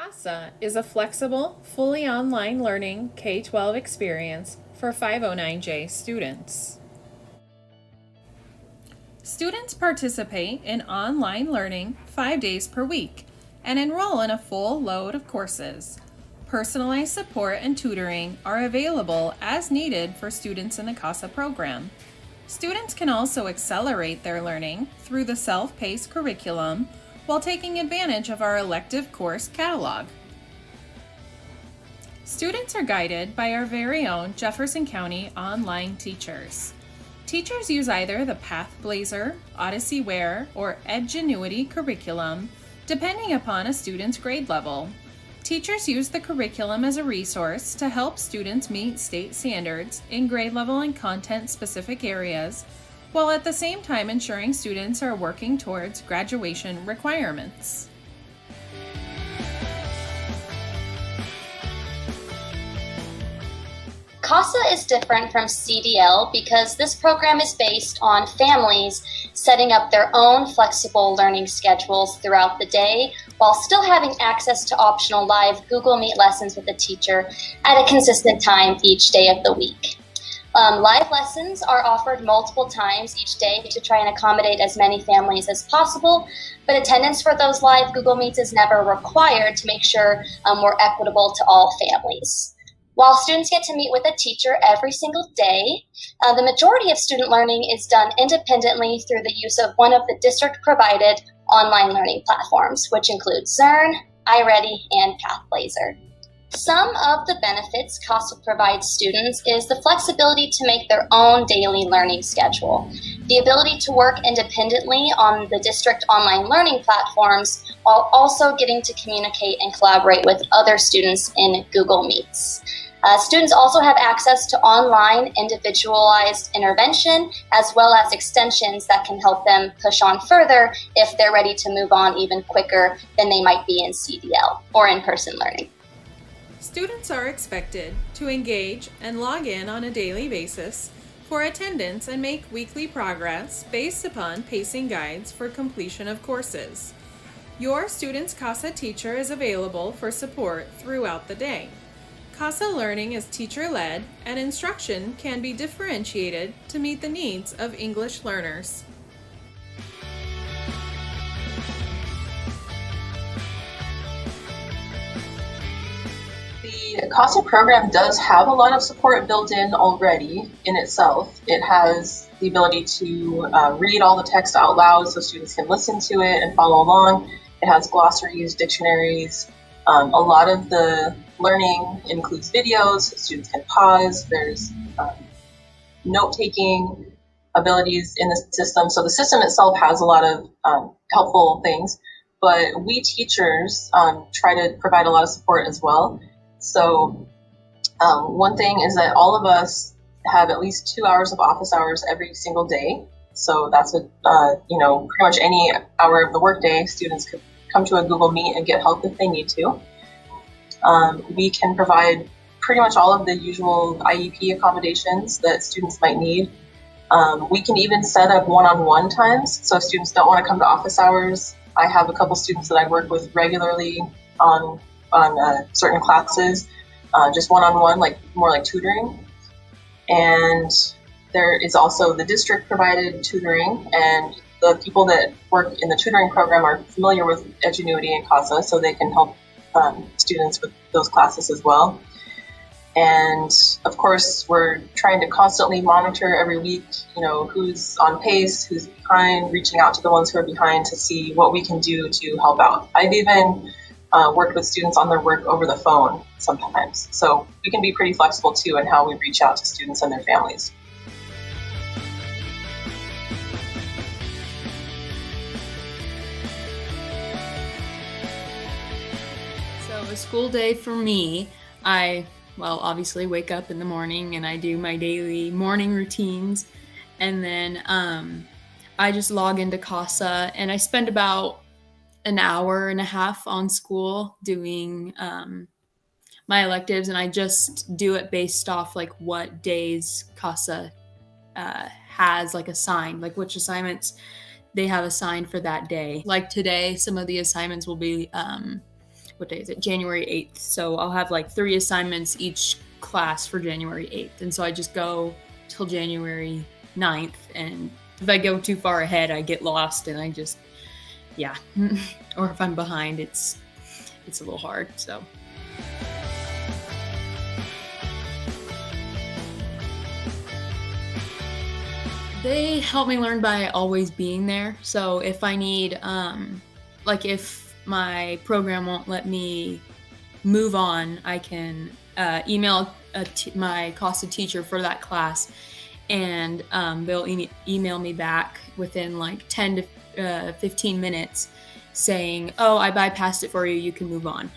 CASA is a flexible, fully online learning K-12 experience for 509J students. Students participate in online learning 5 days per week and enroll in a full load of courses. Personalized support and tutoring are available as needed for students in the CASA program. Students can also accelerate their learning through the self-paced curriculum while taking advantage of our elective course catalog. Students are guided by our very own Jefferson County online teachers. Teachers use either the PathBlazer, OdysseyWare, or Edgenuity curriculum, depending upon a student's grade level. Teachers use the curriculum as a resource to help students meet state standards in grade level and content-specific areas, while at the same time ensuring students are working towards graduation requirements. CASA is different from CDL because this program is based on families setting up their own flexible learning schedules throughout the day while still having access to optional live Google Meet lessons with a teacher at a consistent time each day of the week. Live lessons are offered multiple times each day to try and accommodate as many families as possible, but attendance for those live Google Meets is never required to make sure we're equitable to all families. While students get to meet with a teacher every single day, the majority of student learning is done independently through the use of one of the district-provided online learning platforms, which includes Zern, iReady, and PathBlazer. Some of the benefits CASA provides students is the flexibility to make their own daily learning schedule, the ability to work independently on the district online learning platforms, while also getting to communicate and collaborate with other students in Google Meets. Students also have access to online individualized intervention as well as extensions that can help them push on further if they're ready to move on even quicker than they might be in CDL or in-person learning. Students are expected to engage and log in on a daily basis for attendance and make weekly progress based upon pacing guides for completion of courses. Your student's CASA teacher is available for support throughout the day. CASA learning is teacher-led and instruction can be differentiated to meet the needs of English learners. The CASA program does have a lot of support built in already in itself. It has the ability to read all the text out loud so students can listen to it and follow along. It has glossaries, dictionaries. A lot of the learning includes videos, so students can pause. There's note-taking abilities in the system. So the system itself has a lot of helpful things, but we teachers try to provide a lot of support as well. So one thing is that all of us have at least 2 hours of office hours every single day. So that's pretty much any hour of the workday, students could come to a Google Meet and get help if they need to. We can provide pretty much all of the usual IEP accommodations that students might need. We can even set up one-on-one times. So if students don't want to come to office hours, I have a couple students that I work with regularly on certain classes, just one-on-one, more like tutoring. And there is also the district provided tutoring, and the people that work in the tutoring program are familiar with Edgenuity and CASA, so they can help students with those classes as well. And of course, we're trying to constantly monitor every week, who's on pace, who's behind, reaching out to the ones who are behind to see what we can do to help out. I've even worked with students on their work over the phone sometimes. So we can be pretty flexible too in how we reach out to students and their families. So a school day for me, I obviously wake up in the morning and I do my daily morning routines, and then I just log into CASA and I spend about an hour and a half on school doing my electives, and I just do it based off what days CASA has assigned, which assignments they have assigned for that day. Like today, some of the assignments will be what day is it? January 8th. So I'll have like 3 assignments each class for January 8th. And so I just go till January 9th. And if I go too far ahead, I get lost and I just, yeah. Or if I'm behind, it's a little hard, so. They help me learn by always being there. So if I need, like if my program won't let me move on, I can email my CASA teacher for that class, and they'll email me back within like 10 to 15 minutes saying, oh, I bypassed it for you, you can move on.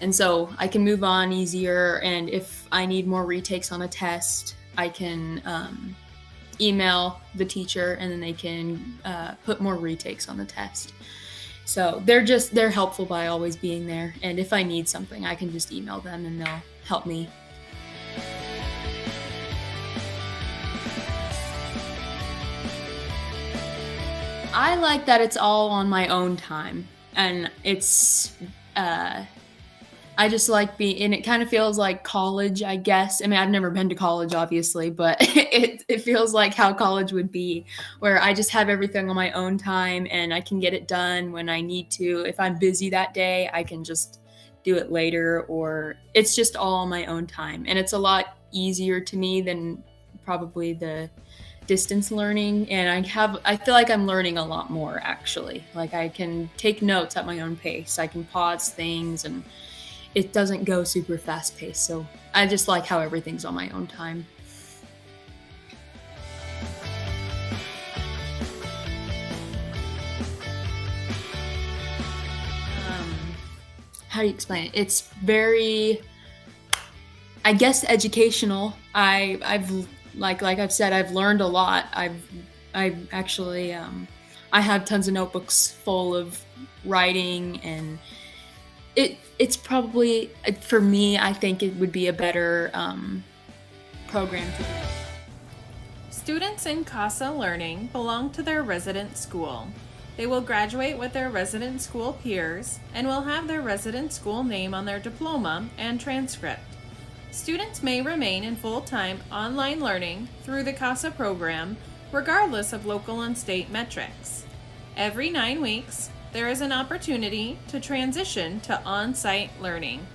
And so I can move on easier, and if I need more retakes on a test, I can email the teacher and then they can put more retakes on the test. So they're helpful by always being there. And if I need something, I can just email them and they'll help me. I like that it's all on my own time, and it's I just like and it kind of feels like college, I guess. I mean, I've never been to college, obviously, but it feels like how college would be, where I just have everything on my own time and I can get it done when I need to. If I'm busy that day, I can just do it later, or it's just all on my own time. And it's a lot easier to me than probably the distance learning. And I feel like I'm learning a lot more, actually. Like I can take notes at my own pace. I can pause things, and it doesn't go super fast paced. So I just like how everything's on my own time. How do you explain it? It's very, I guess, educational. I've like I've said, I've learned a lot. I've actually I have tons of notebooks full of writing, and it's probably, for me, I think it would be a better program to do. Students in CASA Learning belong to their resident school. They will graduate with their resident school peers and will have their resident school name on their diploma and transcript. Students may remain in full-time online learning through the CASA program, regardless of local and state metrics. Every 9 weeks, there is an opportunity to transition to on-site learning.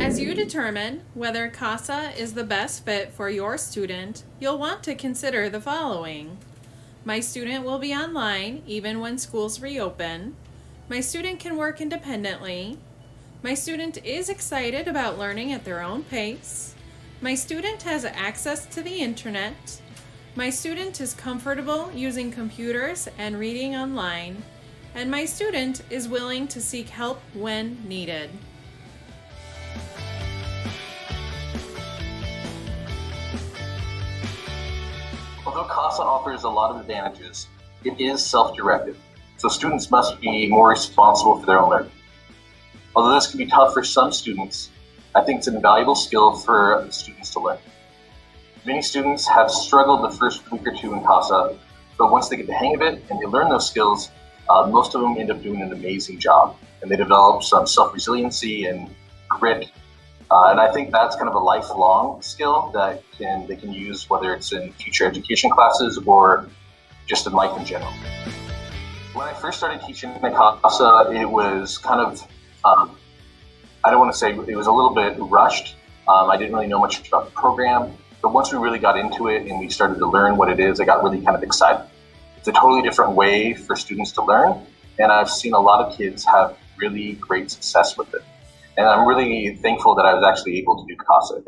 As you determine whether CASA is the best fit for your student, you'll want to consider the following. My student will be online even when schools reopen. My student can work independently. My student is excited about learning at their own pace. My student has access to the internet. My student is comfortable using computers and reading online. And my student is willing to seek help when needed. Although CASA offers a lot of advantages, it is self-directed, so students must be more responsible for their own learning. Although this can be tough for some students, I think it's an invaluable skill for students to learn. Many students have struggled the first week or two in CASA, but once they get the hang of it and they learn those skills, most of them end up doing an amazing job, and they develop some self-resiliency and grit. And I think that's kind of a lifelong skill that they can use, whether it's in future education classes or just in life in general. When I first started teaching at CASA, it was kind of, I don't want to say it was a little bit rushed. I didn't really know much about the program, but once we really got into it and we started to learn what it is, I got really kind of excited. It's a totally different way for students to learn, and I've seen a lot of kids have really great success with it. And I'm really thankful that I was actually able to do CASA.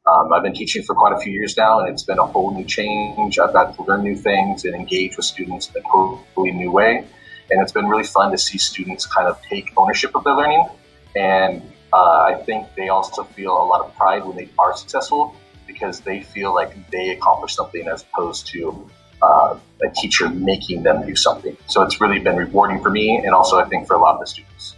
I've been teaching for quite a few years now, and it's been a whole new change. I've got to learn new things and engage with students in a totally new way. And it's been really fun to see students kind of take ownership of their learning. And I think they also feel a lot of pride when they are successful, because they feel like they accomplished something as opposed to a teacher making them do something. So it's really been rewarding for me, and also I think for a lot of the students.